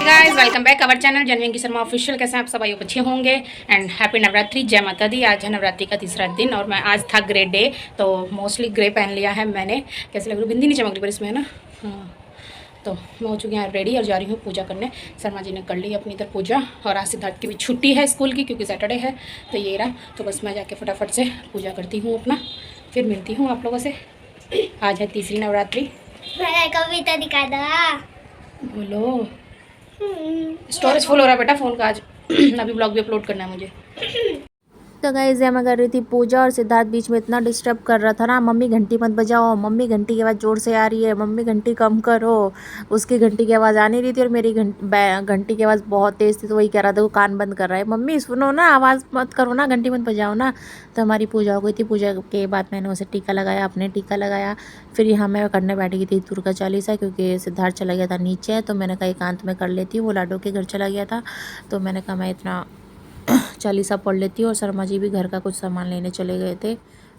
Guys welcome back our channel जनविंग की Sharma official. कैसे आप सब आइए अच्छे होंगे एंड हैप्पी नवरात्रि, जय माता दी। आज है नवरात्रि का तीसरा दिन और मैं आज था ग्रे डे, तो मोस्टली ग्रे पहन लिया है मैंने। कैसे लग रही, बिंदी नहीं चमक रही पर इसमें है ना। हाँ, तो मैं हो चुकी हूँ रेडी और जा रही हूँ पूजा करने। शर्मा जी ने कर ली अपनी इधर पूजा और आज सिद्धार्थ की भी छुट्टी है स्कूल की क्योंकि सैटरडे है। तो ये रहा, तो बस मैं जाके फटाफट से पूजा करती हूँ अपना, फिर मिलती हूँ आप लोगों से। आज है तीसरी नवरात्रि। कविता दिखा दो। बोलो। स्टोरेज फुल हो रहा है बेटा फ़ोन का आज। अभी ब्लॉग भी अपलोड करना है मुझे। तो गाइस मैं कर रही थी पूजा और सिद्धार्थ बीच में इतना डिस्टर्ब कर रहा था ना, मम्मी घंटी मत बजाओ, मम्मी घंटी की आवाज़ ज़ोर से आ रही है, मम्मी घंटी कम करो। उसकी घंटी की आवाज़ आ नहीं रही थी और मेरी घंटी की आवाज़ बहुत तेज़ थी, तो वही कह रहा था वो कान बंद कर रहा है, मम्मी सुनो ना, आवाज़ मत करो ना, घंटी मत बजाओ ना। तो हमारी पूजा हो गई थी। पूजा के बाद मैंने उसे टीका लगाया, अपने टीका लगाया। फिर यहाँ मैं करने बैठ गई थी दुर्गा चालीसा क्योंकि सिद्धार्थ चला गया था नीचे, तो मैंने कहा एकांत में कर लेती हूँ। वो लाडो के घर चला गया था, तो मैंने कहा मैं इतना चालीसा पढ़ लेती हूँ। और शर्मा जी भी घर का कुछ सामान लेने चले गए थे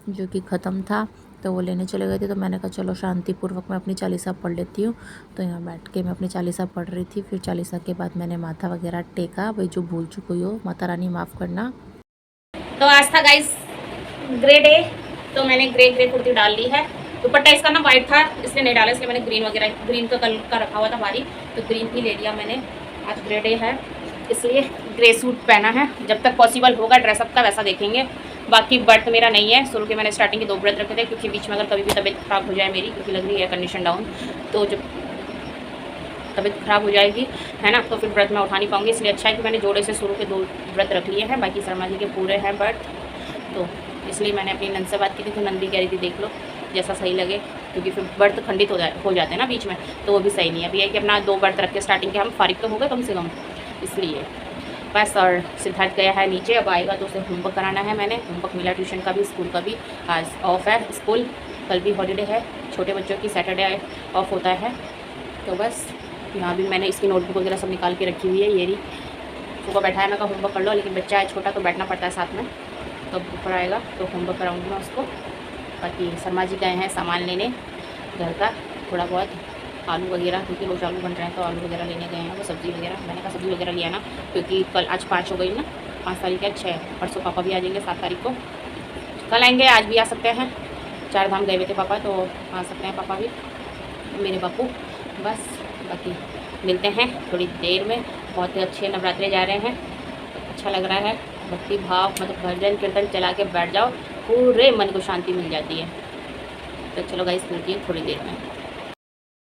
जो कि ख़त्म था, तो वो लेने चले गए थे। तो मैंने कहा चलो शांतिपूर्वक मैं अपनी चालीसा पढ़ लेती हूँ। तो यहाँ बैठ के मैं अपनी चालीसा पढ़ रही थी। फिर चालीसा के बाद मैंने माथा वगैरह टेका। भाई जो भूल चुकी हो माता रानी माफ़ करना। तो आज था गाइस ग्रे डे, तो मैंने ग्रे कुर्ती डाल ली है। दुपट्टा इसका ना वाइट था इसलिए नहीं डाला, इसलिए मैंने ग्रीन का कलर का रखा हुआ था भारी, तो ग्रीन ही ले लिया मैंने। आज ग्रे डे है इसलिए ग्रे सूट पहना है। जब तक पॉसिबल होगा ड्रेसअप का वैसा देखेंगे। बाकी व्रत मेरा नहीं है, शुरू के मैंने स्टार्टिंग के 2 व्रत रखे थे क्योंकि बीच में अगर कभी भी तबीयत ख़राब हो जाए मेरी, क्योंकि लग रही है कंडीशन डाउन, तो जब तबीयत ख़राब हो जाएगी है ना, तो फिर व्रत मैं उठा नहीं पाऊंगी। इसलिए अच्छा है कि मैंने जोड़े से शुरू के 2 व्रत रख लिए हैं। बाकी शर्मा जी के पूरे हैं व्रत, तो इसलिए मैंने अपनी नंद से बात की थी, तो नंद भी कह रही थी देख लो जैसा सही लगे, क्योंकि फिर व्रत खंडित हो जाते हैं ना बीच में, तो वो भी सही नहीं है। अभी है कि अपना 2 व्रत रख के स्टार्टिंग के हम फारिग तो हो गए कम से कम, इसलिए बस। और सिद्धार्थ गया है नीचे, अब आएगा तो उसे होमवर्क कराना है। मैंने होमवर्क मिला, ट्यूशन का भी स्कूल का भी। आज ऑफ है स्कूल, कल भी हॉलीडे है, छोटे बच्चों की सैटरडे ऑफ होता है। तो बस यहाँ भी मैंने इसकी नोटबुक वगैरह सब निकाल के रखी हुई है। ये रही, सुबह बैठाया मैं कहा होमवर्क कर लो, लेकिन बच्चा है छोटा तो बैठना पड़ता है साथ में, तो ऊपर आएगा तो होमवर्क कराऊँगी मैं उसको। बाकी शर्मा जी गए हैं सामान लेने घर का, थोड़ा बहुत आलू वगैरह, क्योंकि रोज आलू बन रहे हैं तो आलू वगैरह लेने गए हैं। वो सब्ज़ी वगैरह, मैंने कहा सब्ज़ी वगैरह लिया ना, क्योंकि कल आज 5 हो गई ना, 5 तारीख है, 6 परसों पापा भी आ जाएंगे 7 तारीख को। कल आएंगे, आज भी आ सकते हैं। 4 धाम गए हुए थे पापा, तो आ सकते हैं पापा भी, मेरे बापू। बस बाकी मिलते हैं थोड़ी देर में। बहुत ही अच्छे नवरात्रे जा रहे हैं, अच्छा लग रहा है। भक्ति भाव मतलब भजन कीर्तन चला के बैठ जाओ, पूरे मन को शांति मिल जाती है। तो चलो गाइस मिलती है थोड़ी देर में।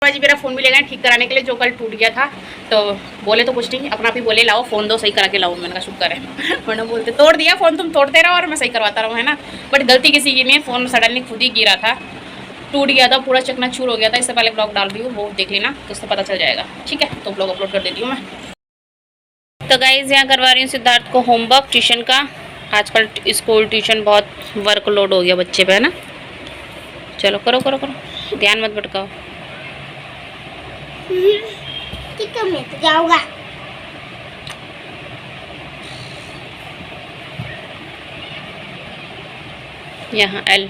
जी मेरा फ़ोन भी ले गए ठीक कराने के लिए, जो कल टूट गया था। तो बोले तो कुछ नहीं, अपना भी बोले लाओ फ़ोन दो सही करा के लाओ। मैंने कहा शुक्र है, वरना बोलते तोड़ दिया फ़ोन, तुम तोड़ते रहो और मैं सही करवाता रहूँ, है ना। बट गलती किसी की नहीं है, फ़ोन सडनली खुद ही गिरा था, टूट गया था, पूरा चकनाचूर हो गया था। इससे पहले ब्लॉग डाल रही हूँ, वो देख लेना तो उससे पता चल जाएगा, ठीक है। तो ब्लॉग अपलोड कर देती हूँ मैं। तो गाइज़ यहाँ करवा रही हूँ सिद्धार्थ को होमवर्क ट्यूशन का। आजकल स्कूल ट्यूशन बहुत वर्कलोड हो गया बच्चे पे, है ना। चलो करो करो करो, ध्यान मत भटकाओ। ठीक है, मैं तो जाऊंगा। यहाँ एल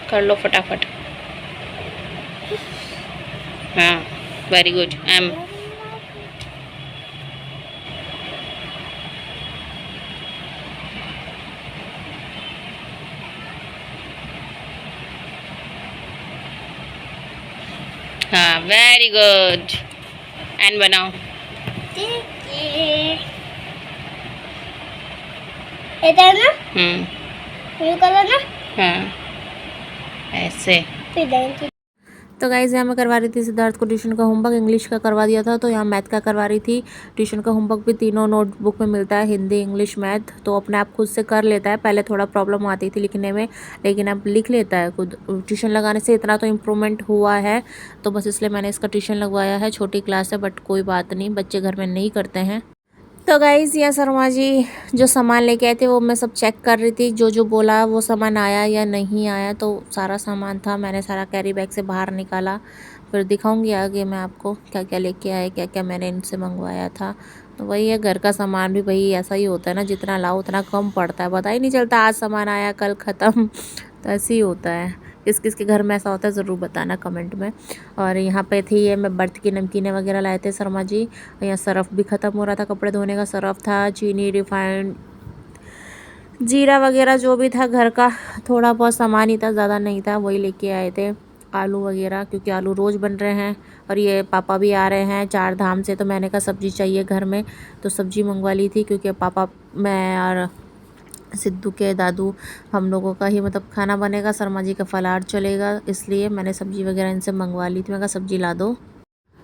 कर लो फटाफट। हाँ वेरी गुड। एम हाँ वेरी गुड। एन बनाओ। इधर ना, ये करो ना, हाँ ऐसे। तो गाइज़ यहाँ मैं करवा रही थी सिद्धार्थ को ट्यूशन का होमवर्क। इंग्लिश का करवा दिया था, तो यहाँ मैथ का करवा रही थी। ट्यूशन का होमवर्क भी तीनों नोटबुक में मिलता है, हिंदी इंग्लिश मैथ, तो अपने आप खुद से कर लेता है। पहले थोड़ा प्रॉब्लम आती थी लिखने में, लेकिन अब लिख लेता है खुद। ट्यूशन लगाने से इतना तो इम्प्रूवमेंट हुआ है, तो बस इसलिए मैंने इसका ट्यूशन लगवाया है। छोटी क्लास है बट कोई बात नहीं, बच्चे घर में नहीं करते हैं। तो गाइज़ यहाँ शर्मा जी जो सामान लेके आए थे वो मैं सब चेक कर रही थी, जो जो बोला वो सामान आया या नहीं आया। तो सारा सामान था, मैंने सारा कैरी बैग से बाहर निकाला। फिर दिखाऊंगी आगे मैं आपको क्या क्या लेके आए, क्या क्या मैंने इनसे मंगवाया था। तो वही है, घर का सामान भी भाई ऐसा ही होता है ना, जितना लाओ उतना कम पड़ता है, पता ही नहीं चलता आज सामान आया कल ख़त्म। तो ऐसे ही होता है, किस किस के घर में ऐसा होता है ज़रूर बताना कमेंट में। और यहाँ पे थी ये मैं बर्थ की नमकीनें वगैरह लाए थे शर्मा जी। यहाँ सरफ़ भी ख़त्म हो रहा था, कपड़े धोने का सरफ़ था, चीनी, रिफाइंड, जीरा वगैरह जो भी था घर का, थोड़ा बहुत सामान ही था, ज़्यादा नहीं था, वही लेके आए थे। आलू वगैरह क्योंकि आलू रोज़ बन रहे हैं और ये पापा भी आ रहे हैं 4 धाम से, तो मैंने कहा सब्ज़ी चाहिए घर में, तो सब्ज़ी मंगवा ली थी क्योंकि पापा, मैं और सिद्धू के दादू हम लोगों का ही मतलब खाना बनेगा, शर्मा जी का फलार चलेगा, इसलिए मैंने सब्ज़ी वगैरह इनसे मंगवा ली थी। मैं कहा सब्ज़ी ला दो।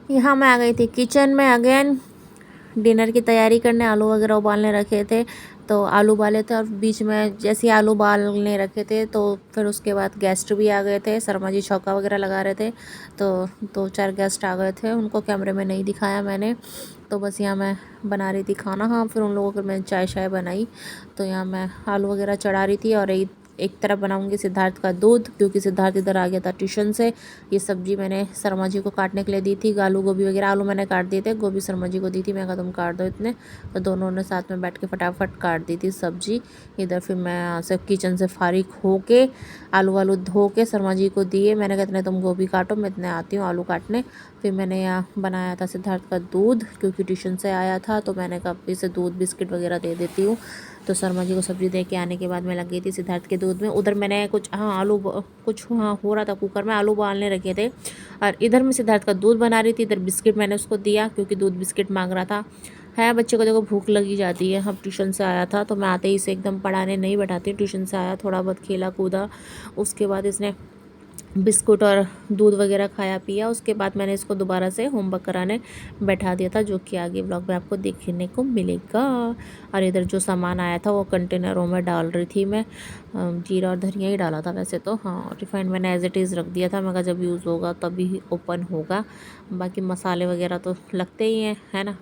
यहाँ मैं आ गई थी किचन में अगेन डिनर की तैयारी करने। आलू वगैरह उबालने रखे थे, तो आलू उबाले थे और बीच में जैसे आलू उबालने रखे थे तो फिर उसके बाद गेस्ट भी आ गए थे। शर्मा जी छौंका वगैरह लगा रहे थे, तो 2-4 गेस्ट आ गए थे, उनको कैमरे में नहीं दिखाया मैंने। तो बस यहाँ मैं बना रही थी खाना। हाँ, फिर उन लोगों को मैंने चाय शाय बनाई, तो यहाँ मैं आलू वगैरह चढ़ा रही थी और एक तरफ बनाऊंगी सिद्धार्थ का दूध, क्योंकि सिद्धार्थ इधर आ गया था ट्यूशन से। ये सब्ज़ी मैंने शर्मा जी को काटने के लिए दी थी, आलू गोभी वगैरह, आलू मैंने काट दिए थे, गोभी शर्मा जी को दी थी, मैं कहा तुम काट दो इतने, तो दोनों ने साथ में बैठ के फटाफट काट दी थी सब्ज़ी। इधर फिर मैं यहाँ से किचन से फारिग हो के आलू वालू धो के शर्मा जी को दिए। मैंने कहा इतने तुम गोभी काटो, मैं इतने आती हूँ आलू काटने। फिर मैंने यहाँ बनाया था सिद्धार्थ का दूध, क्योंकि ट्यूशन से आया था, तो मैंने कहा इसे दूध बिस्किट वगैरह दे देती हूँ। तो शर्मा जी को सब्ज़ी दे के आने के बाद मैं लग गई थी सिद्धार्थ के दूध में। उधर मैंने कुछ हो रहा था कुकर में, आलू उबालने रखे थे, और इधर मैं सिद्धार्थ का दूध बना रही थी। इधर बिस्किट मैंने उसको दिया, क्योंकि दूध बिस्किट मांग रहा था। है बच्चे को देखो भूख लगी जाती है। अब ट्यूशन से आया था, तो मैं आते ही इसे एकदम पढ़ाने नहीं बैठाती। ट्यूशन से आया, थोड़ा बहुत खेला कूदा, उसके बाद इसने बिस्कुट और दूध वगैरह खाया पिया। उसके बाद मैंने इसको दोबारा से होमवर्क कराने बैठा दिया था, जो कि आगे ब्लॉग में आपको देखने को मिलेगा। और इधर जो सामान आया था वो कंटेनरों में डाल रही थी मैं। जीरा और धनिया ही डाला था वैसे तो। हाँ, रिफाइंड मैंने एज इट इज़ रख दिया था, मैं कहा जब यूज़ होगा तभी ओपन होगा। बाकी मसाले वगैरह तो लगते ही हैं, है ना।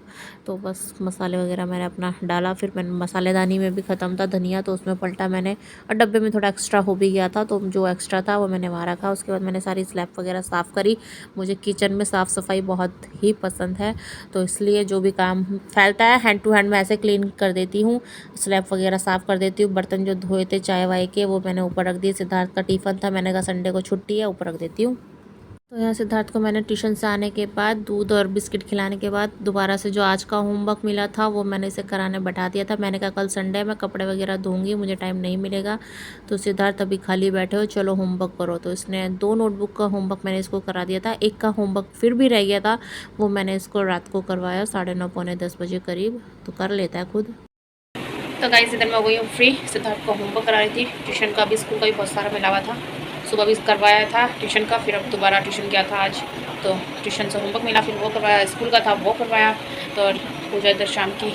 तो बस मसाले वगैरह मैंने अपना डाला। फिर मैंने मसालेदानी में भी ख़त्म था धनिया, तो उसमें पलटा मैंने, और डब्बे में थोड़ा एक्स्ट्रा हो भी गया था, तो जो एक्स्ट्रा था वो मैंने वहाँ रखा। उसके बाद मैंने सारी स्लैब वगैरह साफ़ करी। मुझे किचन में साफ़ सफाई बहुत ही पसंद है, तो इसलिए जो भी काम फैलता है हैंड टू हैंड मैं ऐसे क्लीन कर देती हूँ। स्लैब वगैरह साफ़ कर देती हूँ। बर्तन जो धोए थे चाय वाय के, वो मैंने ऊपर रख दिए। सिद्धार्थ का टिफ़िन था, मैंने कहा संडे को छुट्टी है, ऊपर रख देती हूँ। तो यहाँ सिद्धार्थ को मैंने ट्यूशन से आने के बाद दूध और बिस्किट खिलाने के बाद दोबारा से जो आज का होमवर्क मिला था वो मैंने इसे कराने बैठा दिया था। मैंने कहा कल संडे है, मैं कपड़े वगैरह धोऊंगी, मुझे टाइम नहीं मिलेगा। तो सिद्धार्थ अभी खाली बैठे हो, चलो होमवर्क करो। तो इसने 2 नोटबुक का होमवर्क मैंने इसको करा दिया था। एक का होमवर्क फिर भी रह गया था, वो मैंने इसको रात को करवाया 9:30 पौने 10 बजे करीब, तो कर लेता है खुद। तो गाइस इधर मैं हो गई हूँ फ्री। सिद्धार्थ को होमवर्क करा रही थी, ट्यूशन का भी स्कूल का भी बहुत सारा मिला हुआ था। सुबह भी करवाया था ट्यूशन का, फिर अब दोबारा ट्यूशन गया था आज, तो ट्यूशन से होमवर्क मिला, फिर वो करवाया, स्कूल का था वो करवाया। तो पूजा इधर शाम की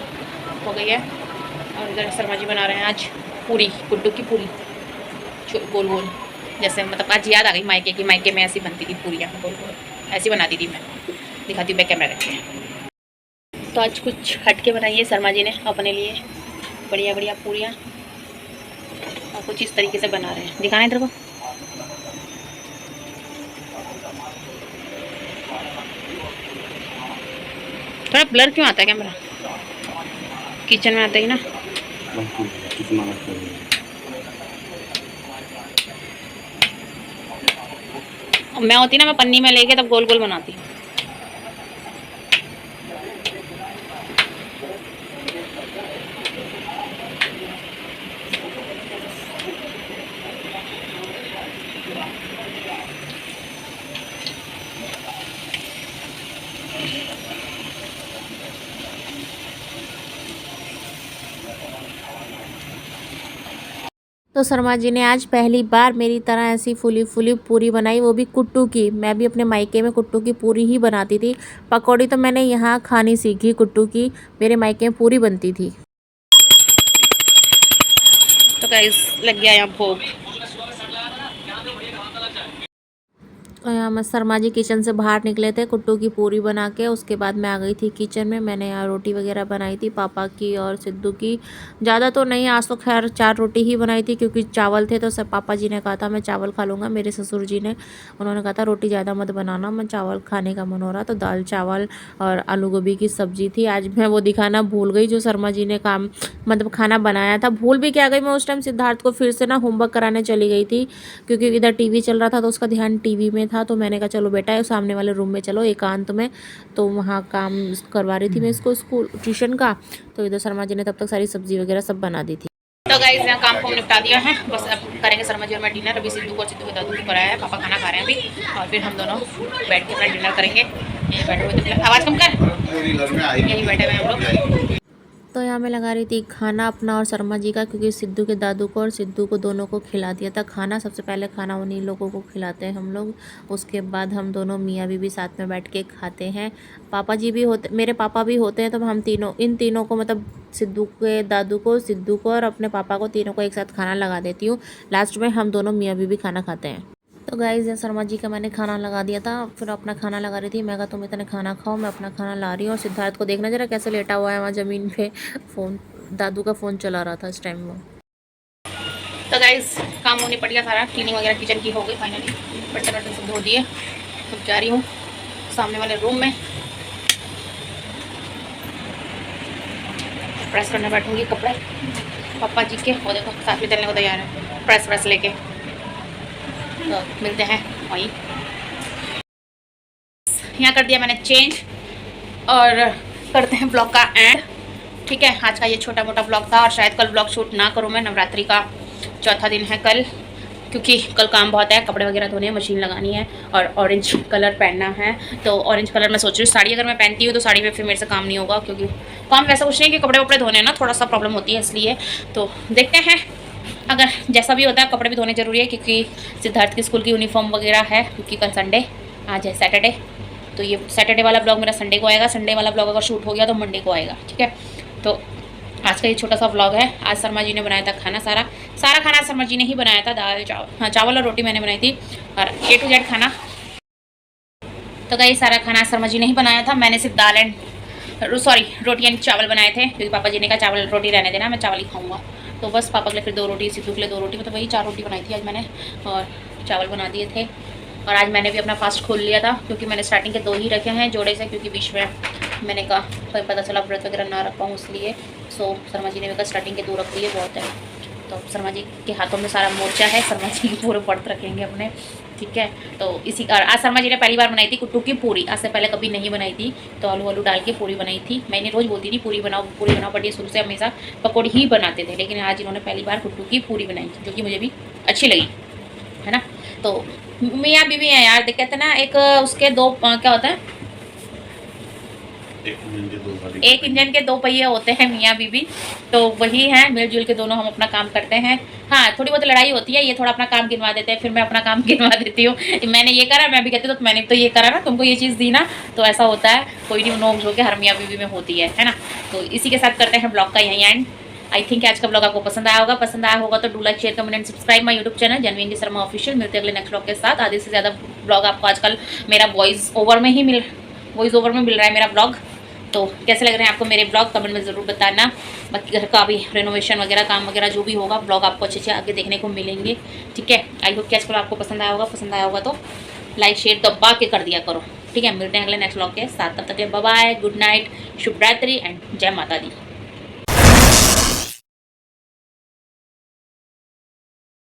हो गई है। और इधर शर्मा जी बना रहे हैं आज पूरी, गुड्डू की पूरी, गोल गोल, जैसे मतलब आज याद आ गई मायके की, मायके में ऐसी बनती थी पूरियाँ, गोल गोल ऐसी बनाती थी मैं। दिखाती हूँ बैक कैमरा रखे। तो आज कुछ हट के बनाई है शर्मा जी ने अपने लिए, बढ़िया बढ़िया पूरियाँ, और कुछ इस तरीके से बना रहे हैं। दिखाना इधर को। थोड़ा ब्लर क्यों आता है कैमरा, किचन में आता ही ना। मैं होती ना, मैं पन्नी में लेके तब गोल गोल बनाती। तो शर्मा जी ने आज पहली बार मेरी तरह ऐसी फूली फूली पूरी बनाई, वो भी कुट्टू की। मैं भी अपने मायके में कुट्टू की पूरी ही बनाती थी। पकौड़ी तो मैंने यहाँ खानी सीखी कुट्टू की, मेरे मायके में पूरी बनती थी। तो गाइस लग गया यहाँ भोग। तो यहाँ मैं शर्मा जी किचन से बाहर निकले थे कुट्टू की पूरी बना के। उसके बाद मैं आ गई थी किचन में। मैंने यहाँ रोटी वगैरह बनाई थी पापा की और सिद्धू की। ज़्यादा तो नहीं, आज तो खैर 4 रोटी ही बनाई थी क्योंकि चावल थे तो सब पापा जी ने कहा था मैं चावल खा लूँगा। मेरे ससुर जी ने उन्होंने कहा था रोटी ज़्यादा मत बनाना, मैं चावल खाने का मन हो रहा। तो दाल चावल और आलू गोभी की सब्ज़ी थी। आज मैं वो दिखाना भूल गई जो शर्मा जी ने काम मतलब खाना बनाया था। भूल भी क्या गई मैं, उस टाइम सिद्धार्थ को फिर से ना होमवर्क कराने चली गई थी क्योंकि इधर टीवी चल रहा था तो उसका ध्यान टीवी में था। तो मैंने कहा चलो बेटा सामने वाले रूम में चलो एकांत में। तो वहाँ काम करवा रही थी मैं इसको स्कूल ट्यूशन का। तो इधर शर्मा जी ने तब तक सारी सब्जी वगैरह सब बना दी थी। तो गाइस यहाँ काम को निपटा दिया है, बस अब करेंगे शर्मा जी और मैं डिनर। अभी सिद्धू के दादू को कराया है, पापा खाना खा रहे हैं अभी, और फिर हम दोनों बैठ के अपना डिनर करेंगे। यहीं बैठे हुए तो आवाज़ कम कर, यहीं बैठे हुए हम लोग। तो यहाँ मैं लगा रही थी खाना अपना और शर्मा जी का, क्योंकि सिद्धू के दादू को और सिद्धू को दोनों को खिला दिया था खाना। सबसे पहले खाना उन्हीं लोगों को खिलाते हैं हम लोग, उसके बाद हम दोनों मियाँ बीवी साथ में बैठ के खाते हैं। पापा जी भी होते, मेरे पापा भी होते हैं, तो हम तीनों इन तीनों को मतलब सिद्धू के दादू को, सिद्धू को और अपने पापा को तीनों को एक साथ खाना लगा देती हूँ। लास्ट में हम दोनों मियाँ बीवी खाना खाते हैं। तो गाइस शर्मा जी का मैंने खाना लगा दिया था, फिर अपना खाना लगा रही थी। मैं कहा तुम इतने खाना खाओ, मैं अपना खाना ला रही हूँ। और सिद्धार्थ को देखना जरा कैसे लेटा हुआ है वहाँ ज़मीन पे, फ़ोन दादू का फ़ोन चला रहा था इस टाइम वो। तो गाइस काम होने पड़ गया सारा, क्लीनिंग वगैरह किचन की हो गई फाइनली, बर्तन वर्तन सब धो दिए। अब जा रही हूँ सामने वाले रूम में, प्रेस करने बैठूँगी कपड़े पापा जी के। वो देखो साथ में चलने को तैयार है प्रेस व्रेस लेके। तो मिलते हैं वहीं। यहाँ कर दिया मैंने चेंज और करते हैं ब्लॉग का एंड। ठीक है, आज का ये छोटा मोटा ब्लॉग था और शायद कल ब्लॉग शूट ना करूँ मैं। नवरात्रि का चौथा दिन है कल, क्योंकि कल काम बहुत है, कपड़े वगैरह धोने हैं, मशीन लगानी है और ऑरेंज कलर पहनना है। तो ऑरेंज कलर मैं सोच रही हूँ साड़ी अगर मैं पहनती हूँ तो साड़ी में फिर मेरे से काम नहीं होगा, क्योंकि काम वैसा कुछ नहीं कि कपड़े वपड़े धोने ना थोड़ा सा प्रॉब्लम होती है, इसलिए। तो देखते हैं अगर जैसा भी होता है, कपड़े भी धोने ज़रूरी है क्योंकि सिद्धार्थ की स्कूल की यूनिफॉर्म वगैरह है, क्योंकि कल संडे, आज है सैटरडे। तो ये सैटरडे वाला ब्लॉग मेरा संडे को आएगा, संडे वाला ब्लॉग अगर शूट हो गया तो मंडे को आएगा। ठीक है, तो आज का ये छोटा सा ब्लॉग है। आज शर्मा जी ने बनाया था खाना, सारा खाना शर्मा जी ने ही बनाया था। दाल चावल, हाँ चावल और रोटी मैंने बनाई थी, और A to Z खाना। तो गाइस सारा खाना शर्मा जी ने ही बनाया था, मैंने सिर्फ दाल एंड रोटी एंड चावल बनाए थे, क्योंकि पापा जी ने कहा चावल रोटी रहने देना, मैं चावल ही खाऊंगा। तो बस पापा के लिए फिर 2 रोटी, सिद्धू के लिए 2 रोटी, मतलब वही 4 रोटी बनाई थी आज मैंने, और चावल बना दिए थे। और आज मैंने भी अपना फास्ट खोल लिया था, क्योंकि मैंने स्टार्टिंग के 2 ही रखे हैं जोड़े से, क्योंकि बीच में मैंने कहा कोई पता चला व्रत वगैरह ना रख पाऊँ, इसलिए। सो शर्मा जी ने भी कहा स्टार्टिंग के 2 रख लिए बहुत है। तो शर्मा जी के हाथों में सारा मोर्चा है, शर्मा जी पूरे व्रत रखेंगे अपने। ठीक है, तो इसी आज शर्मा जी ने पहली बार बनाई थी कुट्टू की पूरी, आज से पहले कभी नहीं बनाई थी। तो आलू डाल के पूरी बनाई थी। मैंने रोज़ बोलती थी पूरी बनाओ, बट ये शुरू से हमेशा पकौड़ी ही बनाते थे, लेकिन आज इन्होंने पहली बार कुट्टू की पूरी बनाई, जो कि मुझे भी अच्छी लगी, है ना। तो मियाँ बीवी है यार, कहते हैं ना, एक उसके 2 क्या होता है, एक इंजन के 2 पहिए होते हैं मियाँ बीवी, तो वही है, मिलजुल के दोनों हम अपना काम करते हैं। हाँ थोड़ी बहुत लड़ाई होती है, ये थोड़ा अपना काम गिनवा देते हैं, फिर मैं अपना काम गिनवा देती हूँ, मैंने ये करा, मैं भी कहती हूँ तो मैंने तो ये करा ना, तुमको ये चीज़ दी ना, तो ऐसा होता है। कोई नहीं नोक झोंक के हर मियाँ बीवी में होती है ना। तो इसी के साथ करते हैं ब्लॉग का यहीं एंड। आई थिंक आज का ब्लॉग आपको पसंद आया होगा तो do like share comment and subscribe my YouTube channel जनविंगी शर्मा ऑफिशियल। मिलते हैं अगले नेक्स्ट ब्लॉग के साथ। आधे से ज़्यादा ब्लॉग आपको आजकल मेरा वॉइस ओवर में मिल रहा है मेरा ब्लॉग। तो कैसे लग रहे हैं आपको मेरे ब्लॉग, कमेंट में ज़रूर बताना। बाकी घर का भी रेनोवेशन वगैरह काम वगैरह जो भी होगा, ब्लॉग आपको अच्छे आगे देखने को मिलेंगे। ठीक है, आई होप कि आज आपको पसंद आया होगा तो लाइक शेयर दबा के कर दिया करो। ठीक है, मिलते हैं अगले नेक्स्ट ब्लॉग के साथ, तब तक बाय बाय, गुड नाइट, शुभ रात्रि एंड जय माता दी।